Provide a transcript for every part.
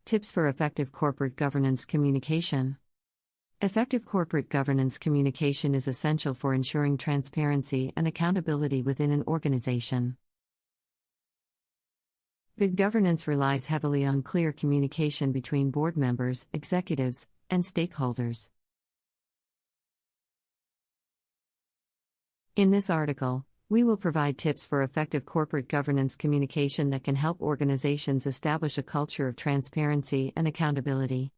Tips for effective corporate governance communication. Effective corporate governance communication is essential for ensuring transparency and accountability within an organization. Good governance relies heavily on clear communication between board members, executives, and stakeholders. In this article, we will provide tips for effective corporate governance communication that can help organizations establish a culture of transparency and accountability.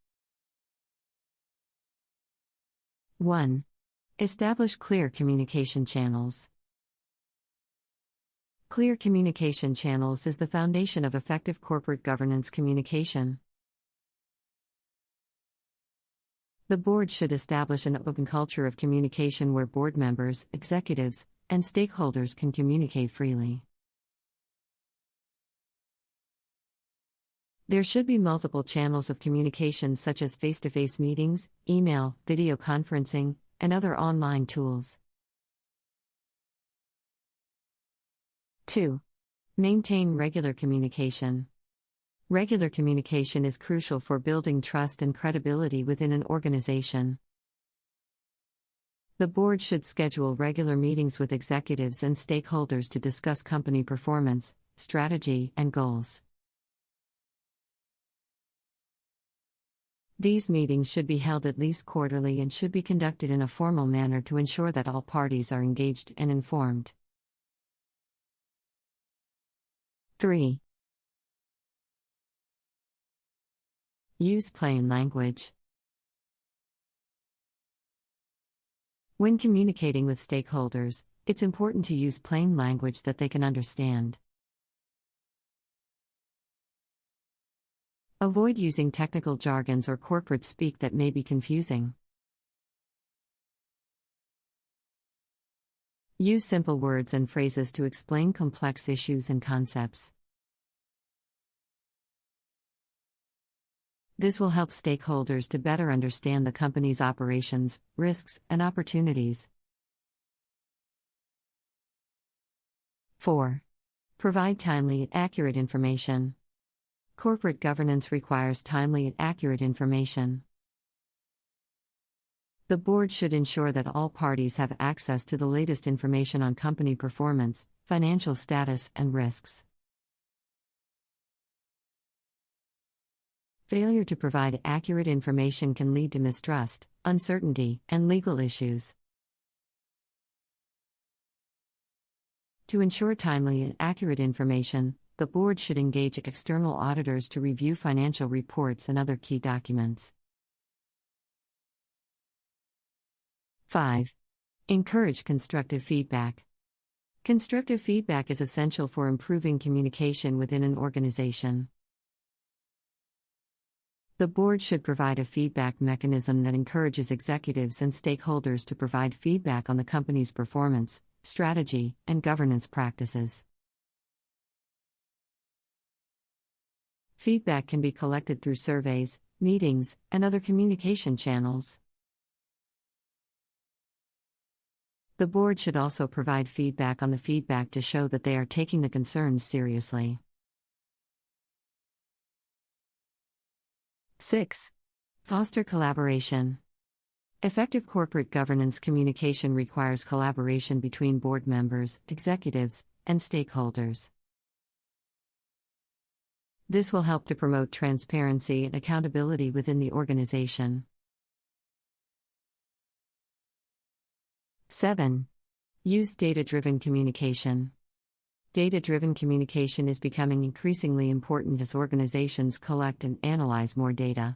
1. Establish clear communication channels. Clear communication channels is the foundation of effective corporate governance communication. The board should establish an open culture of communication where board members, executives, and stakeholders can communicate freely. There should be multiple channels of communication such as face-to-face meetings, email, video conferencing, and other online tools. 2. Maintain regular communication. Regular communication is crucial for building trust and credibility within an organization. The board should schedule regular meetings with executives and stakeholders to discuss company performance, strategy, and goals. These meetings should be held at least quarterly and should be conducted in a formal manner to ensure that all parties are engaged and informed. 3. Use plain language. When communicating with stakeholders, it's important to use plain language that they can understand. Avoid using technical jargons or corporate speak that may be confusing. Use simple words and phrases to explain complex issues and concepts. This will help stakeholders to better understand the company's operations, risks, and opportunities. 4. Provide timely and accurate information. Corporate governance requires timely and accurate information. The board should ensure that all parties have access to the latest information on company performance, financial status, and risks. Failure to provide accurate information can lead to mistrust, uncertainty, and legal issues. To ensure timely and accurate information, the board should engage external auditors to review financial reports and other key documents. 5. Encourage constructive feedback. Constructive feedback is essential for improving communication within an organization. The board should provide a feedback mechanism that encourages executives and stakeholders to provide feedback on the company's performance, strategy, and governance practices. Feedback can be collected through surveys, meetings, and other communication channels. The board should also provide feedback on the feedback to show that they are taking the concerns seriously. 6. Foster collaboration. Effective corporate governance communication requires collaboration between board members, executives, and stakeholders. This will help to promote transparency and accountability within the organization. 7. Use data-driven communication. Data-driven communication is becoming increasingly important as organizations collect and analyze more data.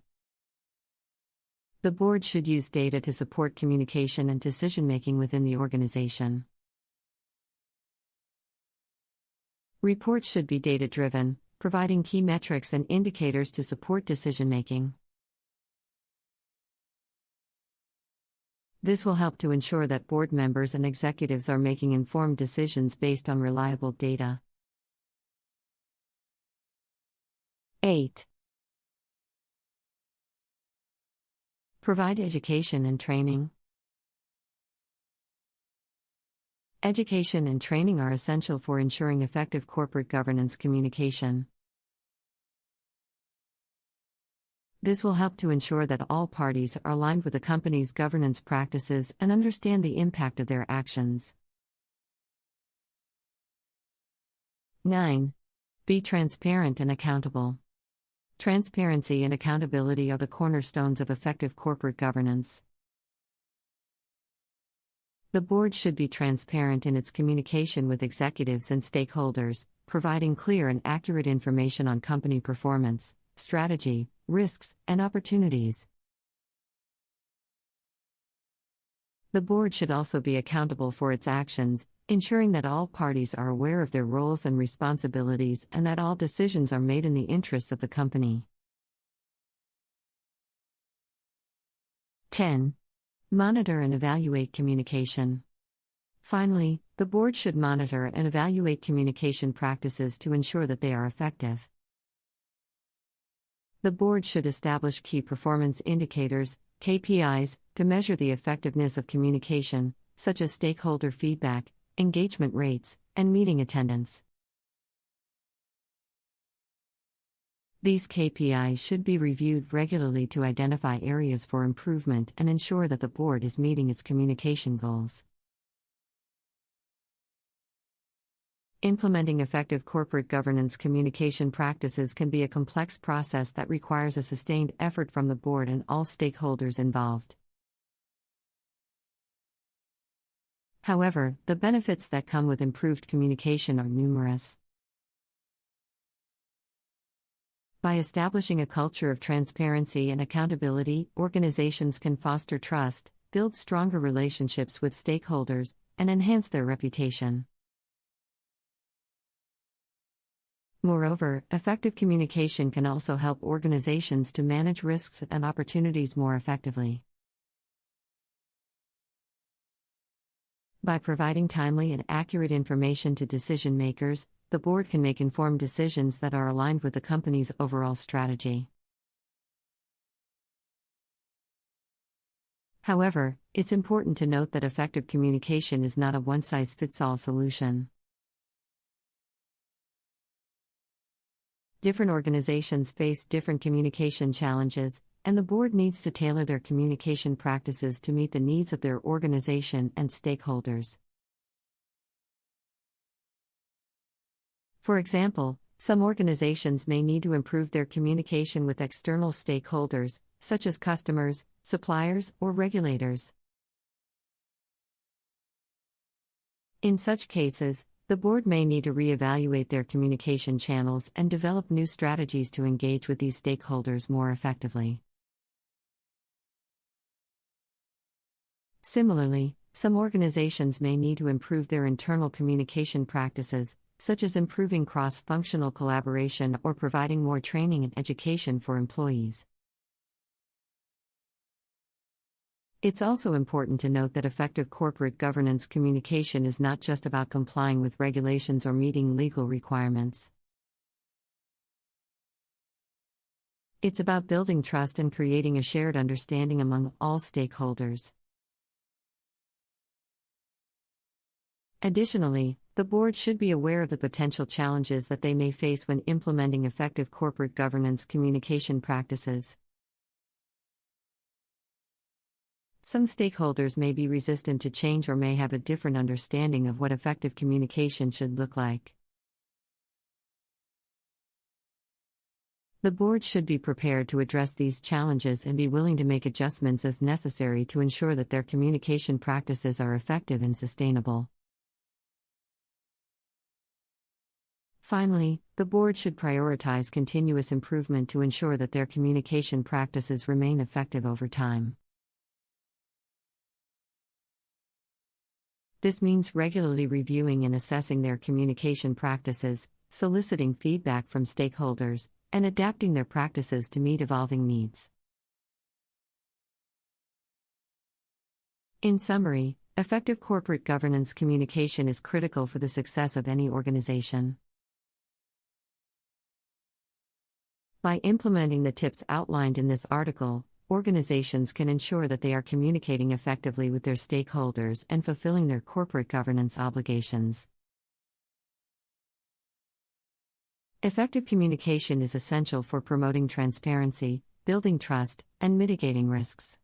The board should use data to support communication and decision-making within the organization. Reports should be data-driven, providing key metrics and indicators to support decision-making. This will help to ensure that board members and executives are making informed decisions based on reliable data. 8. Provide education and training. Education and training are essential for ensuring effective corporate governance communication. This will help to ensure that all parties are aligned with the company's governance practices and understand the impact of their actions. 9. Be transparent and accountable. Transparency and accountability are the cornerstones of effective corporate governance. The board should be transparent in its communication with executives and stakeholders, providing clear and accurate information on company performance, strategy, risks, and opportunities. The board should also be accountable for its actions, ensuring that all parties are aware of their roles and responsibilities and that all decisions are made in the interests of the company. 10. Monitor and evaluate communication. Finally, the board should monitor and evaluate communication practices to ensure that they are effective. The board should establish key performance indicators, KPIs, to measure the effectiveness of communication, such as stakeholder feedback, engagement rates, and meeting attendance. These KPIs should be reviewed regularly to identify areas for improvement and ensure that the board is meeting its communication goals. Implementing effective corporate governance communication practices can be a complex process that requires a sustained effort from the board and all stakeholders involved. However, the benefits that come with improved communication are numerous. By establishing a culture of transparency and accountability, organizations can foster trust, build stronger relationships with stakeholders, and enhance their reputation. Moreover, effective communication can also help organizations to manage risks and opportunities more effectively. By providing timely and accurate information to decision makers, the board can make informed decisions that are aligned with the company's overall strategy. However, it's important to note that effective communication is not a one-size-fits-all solution. Different organizations face different communication challenges, and the board needs to tailor their communication practices to meet the needs of their organization and stakeholders. For example, some organizations may need to improve their communication with external stakeholders, such as customers, suppliers, or regulators. In such cases, the board may need to reevaluate their communication channels and develop new strategies to engage with these stakeholders more effectively. Similarly, some organizations may need to improve their internal communication practices, such as improving cross-functional collaboration or providing more training and education for employees. It's also important to note that effective corporate governance communication is not just about complying with regulations or meeting legal requirements. It's about building trust and creating a shared understanding among all stakeholders. Additionally, the board should be aware of the potential challenges that they may face when implementing effective corporate governance communication practices. Some stakeholders may be resistant to change or may have a different understanding of what effective communication should look like. The board should be prepared to address these challenges and be willing to make adjustments as necessary to ensure that their communication practices are effective and sustainable. Finally, the board should prioritize continuous improvement to ensure that their communication practices remain effective over time. This means regularly reviewing and assessing their communication practices, soliciting feedback from stakeholders, and adapting their practices to meet evolving needs. In summary, effective corporate governance communication is critical for the success of any organization. By implementing the tips outlined in this article, organizations can ensure that they are communicating effectively with their stakeholders and fulfilling their corporate governance obligations. Effective communication is essential for promoting transparency, building trust, and mitigating risks.